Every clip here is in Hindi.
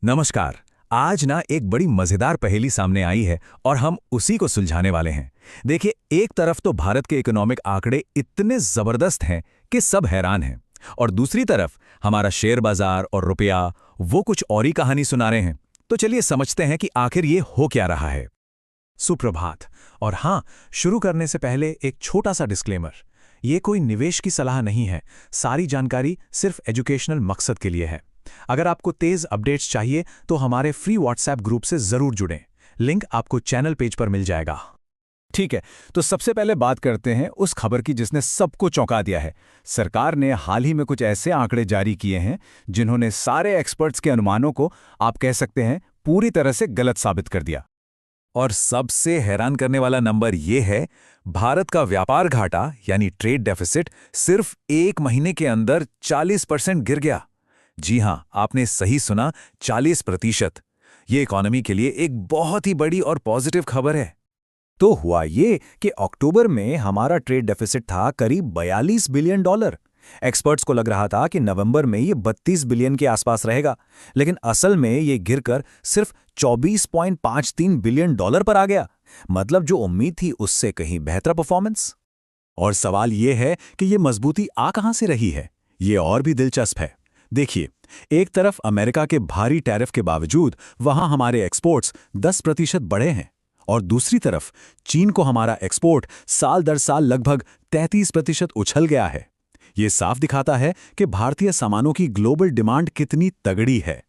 नमस्कार। आज ना एक बड़ी मजेदार पहेली सामने आई है और हम उसी को सुलझाने वाले हैं। देखिए, एक तरफ तो भारत के इकोनॉमिक आंकड़े इतने जबरदस्त हैं कि सब हैरान हैं, और दूसरी तरफ हमारा शेयर बाजार और रुपया वो कुछ और ही कहानी सुना रहे हैं। तो चलिए समझते हैं कि आखिर ये हो क्या रहा है। सुप्रभात। और हाँ, शुरू करने से पहले एक छोटा सा डिस्क्लेमर। ये कोई निवेश की सलाह नहीं है। सारी जानकारी सिर्फ एजुकेशनल मकसद के लिए है। अगर आपको तेज अपडेट्स चाहिए तो हमारे फ्री व्हाट्सएप ग्रुप से जरूर जुड़ें। लिंक आपको चैनल पेज पर मिल जाएगा। ठीक है, तो सबसे पहले बात करते हैं उस खबर की जिसने सबको चौंका दिया है। सरकार ने हाल ही में कुछ ऐसे आंकड़े जारी किए हैं जिन्होंने सारे एक्सपर्ट्स के अनुमानों को, आप कह सकते हैं, पूरी तरह से गलत साबित कर दिया। और सबसे हैरान करने वाला नंबर ये है, भारत का व्यापार घाटा यानी ट्रेड डेफिसिट सिर्फ एक महीने के अंदर 40% गिर गया। जी हां, आपने सही सुना, 40%। ये इकोनॉमी के लिए एक बहुत ही बड़ी और पॉजिटिव खबर है। तो हुआ ये कि अक्टूबर में हमारा ट्रेड डेफिसिट था करीब $42 बिलियन। एक्सपर्ट्स को लग रहा था कि नवंबर में ये 32 बिलियन के आसपास रहेगा, लेकिन असल में ये गिरकर सिर्फ $24.53 बिलियन पर आ गया। मतलब जो उम्मीद थी उससे कहीं बेहतर परफॉर्मेंस। और सवाल ये है कि ये मजबूती आ कहां से रही है। ये और भी दिलचस्प है। देखिए, एक तरफ अमेरिका के भारी टैरिफ के बावजूद वहां हमारे एक्सपोर्ट्स 10% बढ़े हैं, और दूसरी तरफ चीन को हमारा एक्सपोर्ट साल दर साल लगभग 33% उछल गया है। ये साफ दिखाता है कि भारतीय सामानों की ग्लोबल डिमांड कितनी तगड़ी है।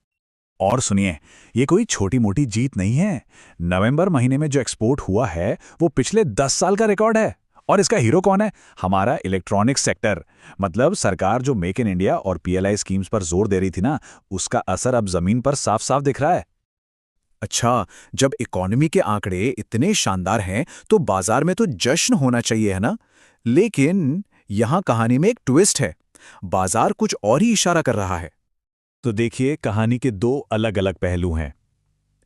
और सुनिए, ये कोई छोटी मोटी जीत नहीं है। नवंबर महीने में जो एक्सपोर्ट हुआ है वो पिछले 10 साल का रिकॉर्ड है। और इसका हीरो कौन है? हमारा इलेक्ट्रॉनिक्स सेक्टर। मतलब सरकार जो मेक इन इंडिया और पीएलआई स्कीम्स पर जोर दे रही थी ना, उसका असर अब जमीन पर साफ साफ दिख रहा है। अच्छा, जब इकोनॉमी के आंकड़े इतने शानदार हैं तो बाजार में तो जश्न होना चाहिए, है ना? लेकिन यहां कहानी में एक ट्विस्ट है। बाजार कुछ और ही इशारा कर रहा है। तो देखिए, कहानी के दो अलग अलग पहलू हैं।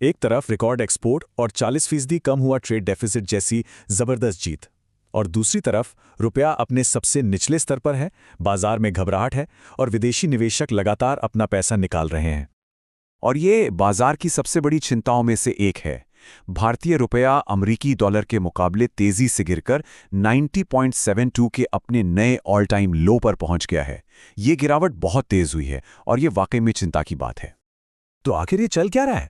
एक तरफ रिकॉर्ड एक्सपोर्ट और 40% कम हुआ ट्रेड डेफिसिट जैसी जबरदस्त जीत, और दूसरी तरफ रुपया अपने सबसे निचले स्तर पर है, बाजार में घबराहट है और विदेशी निवेशक लगातार अपना पैसा निकाल रहे हैं। और ये बाजार की सबसे बड़ी चिंताओं में से एक है। भारतीय रुपया अमेरिकी डॉलर के मुकाबले तेजी से गिरकर 90.72 के अपने नए ऑल टाइम लो पर पहुंच गया है। ये गिरावट बहुत तेज हुई है और ये वाकई में चिंता की बात है। तो आखिर ये चल क्या रहा है?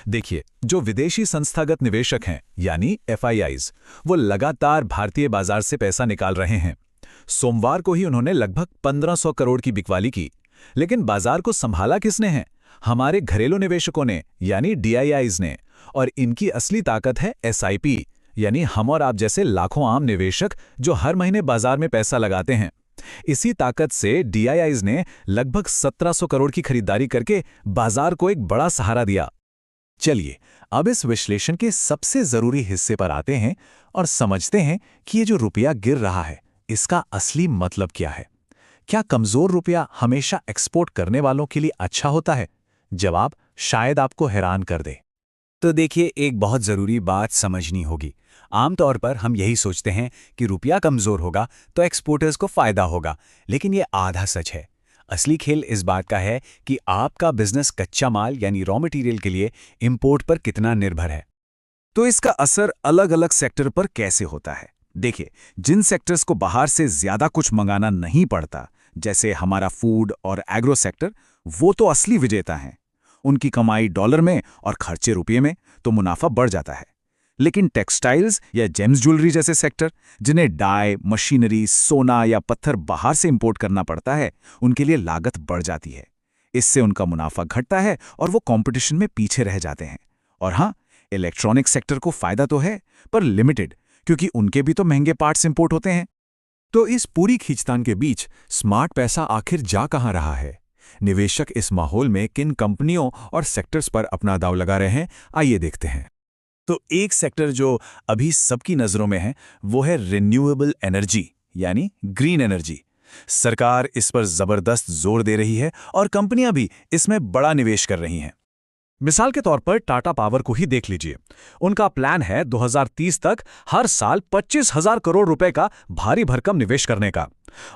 देखिए, जो विदेशी संस्थागत निवेशक हैं यानी FIIs, वो लगातार भारतीय बाजार से पैसा निकाल रहे हैं। सोमवार को ही उन्होंने लगभग 1500 करोड़ की बिकवाली की। लेकिन बाजार को संभाला किसने है? हमारे घरेलू निवेशकों ने यानी DIIs ने। और इनकी असली ताकत है SIP यानी हम और आप जैसे लाखों आम निवेशक जो हर महीने बाजार में पैसा लगाते हैं। इसी ताकत से DIIs ने लगभग 1700 करोड़ की खरीदारी करके बाजार को एक बड़ा सहारा दिया। चलिए, अब इस विश्लेषण के सबसे जरूरी हिस्से पर आते हैं और समझते हैं कि ये जो रुपया गिर रहा है, इसका असली मतलब क्या है। क्या कमजोर रुपया हमेशा एक्सपोर्ट करने वालों के लिए अच्छा होता है? जवाब शायद आपको हैरान कर दे। तो देखिए, एक बहुत ज़रूरी बात समझनी होगी। आमतौर पर हम यही सोचते हैं कि रुपया कमज़ोर होगा तो एक्सपोर्टर्स को फ़ायदा होगा, लेकिन ये आधा सच है। असली खेल इस बात का है कि आपका बिजनेस कच्चा माल यानी रॉ मटेरियल के लिए इंपोर्ट पर कितना निर्भर है। तो इसका असर अलग अलग सेक्टर पर कैसे होता है? देखिए, जिन सेक्टर्स को बाहर से ज़्यादा कुछ मंगाना नहीं पड़ता, जैसे हमारा फूड और एग्रो सेक्टर, वो तो असली विजेता हैं। उनकी कमाई डॉलर में और खर्चे रुपये में, तो मुनाफा बढ़ जाता है। लेकिन टेक्सटाइल्स या जेम्स ज्वेलरी जैसे सेक्टर, जिन्हें डाई, मशीनरी, सोना या पत्थर बाहर से इंपोर्ट करना पड़ता है, उनके लिए लागत बढ़ जाती है। इससे उनका मुनाफा घटता है और वो कंपटीशन में पीछे रह जाते हैं। और हाँ, इलेक्ट्रॉनिक सेक्टर को फायदा तो है, पर लिमिटेड, क्योंकि उनके भी तो महंगे पार्ट्स इंपोर्ट होते हैं। तो इस पूरी खींचतान के बीच स्मार्ट पैसा आखिर जा कहाँ रहा है? निवेशक इस माहौल में किन कंपनियों और सेक्टर्स पर अपना दांव लगा रहे हैं, आइए देखते हैं। तो एक सेक्टर जो अभी सबकी नजरों में है वो है रिन्यूएबल एनर्जी यानी ग्रीन एनर्जी। सरकार इस पर जबरदस्त जोर दे रही है और कंपनियां भी इसमें बड़ा निवेश कर रही हैं। मिसाल के तौर पर टाटा पावर को ही देख लीजिए। उनका प्लान है 2030 तक हर साल 25,000 करोड़ रुपए का भारी भरकम निवेश करने का।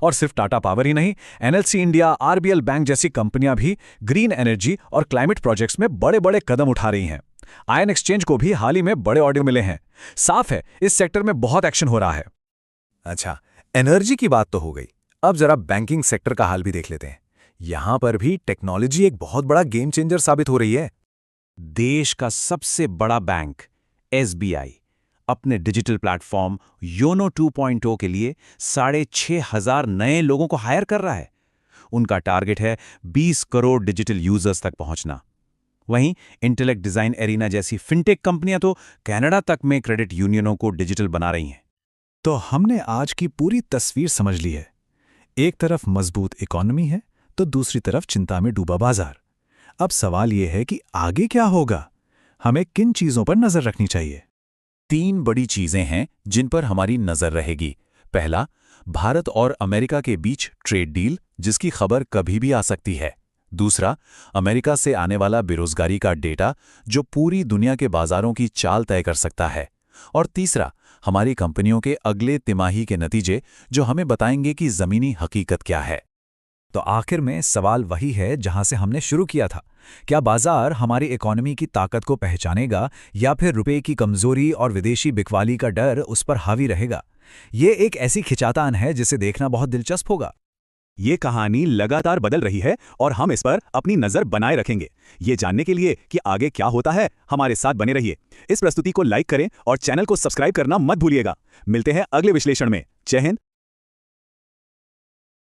और सिर्फ टाटा पावर ही नहीं, एनएलसी इंडिया, आरबीएल बैंक जैसी कंपनियां भी ग्रीन एनर्जी और क्लाइमेट प्रोजेक्ट्स में बड़े बड़े कदम उठा रही हैं। आयन एक्सचेंज को भी हाल ही में बड़े ऑर्डर मिले हैं। साफ है, इस सेक्टर में बहुत एक्शन हो रहा है। अच्छा, एनर्जी की बात तो हो गई, अब जरा बैंकिंग सेक्टर का हाल भी देख लेते हैं। यहां पर भी टेक्नोलॉजी एक बहुत बड़ा गेम चेंजर साबित हो रही है। देश का सबसे बड़ा बैंक एसबीआई अपने डिजिटल प्लेटफॉर्म योनो 2.0 के लिए 6,500 नए लोगों को हायर कर रहा है। उनका टारगेट है 20 करोड़ डिजिटल यूजर्स तक पहुंचना। वहीं इंटेलेक्ट डिजाइन एरिना जैसी फिनटेक कंपनियां तो कनाडा तक में क्रेडिट यूनियनों को डिजिटल बना रही हैं। तो हमने आज की पूरी तस्वीर समझ ली है। एक तरफ मजबूत इकोनॉमी है तो दूसरी तरफ चिंता में डूबा बाजार। अब सवाल यह है कि आगे क्या होगा? हमें किन चीजों पर नजर रखनी चाहिए? 3 बड़ी चीजें हैं जिन पर हमारी नजर रहेगी। पहला, भारत और अमेरिका के बीच ट्रेड डील, जिसकी खबर कभी भी आ सकती है। दूसरा, अमेरिका से आने वाला बेरोजगारी का डेटा, जो पूरी दुनिया के बाजारों की चाल तय कर सकता है। और तीसरा, हमारी कंपनियों के अगले तिमाही के नतीजे, जो हमें बताएंगे कि जमीनी हकीकत क्या है। तो आखिर में सवाल वही है जहां से हमने शुरू किया था। क्या बाजार हमारी इकोनॉमी की ताकत को पहचानेगा या फिर रुपए की कमजोरी और विदेशी बिकवाली का डर उस पर हावी रहेगा? ये एक ऐसी खिंचातान है जिसे देखना बहुत दिलचस्प होगा। ये कहानी लगातार बदल रही है और हम इस पर अपनी नजर बनाए रखेंगे। ये जानने के लिए कि आगे क्या होता है, हमारे साथ बने रहिए। इस प्रस्तुति को लाइक करें और चैनल को सब्सक्राइब करना मत भूलिएगा। मिलते हैं अगले विश्लेषण में। जय हिंद।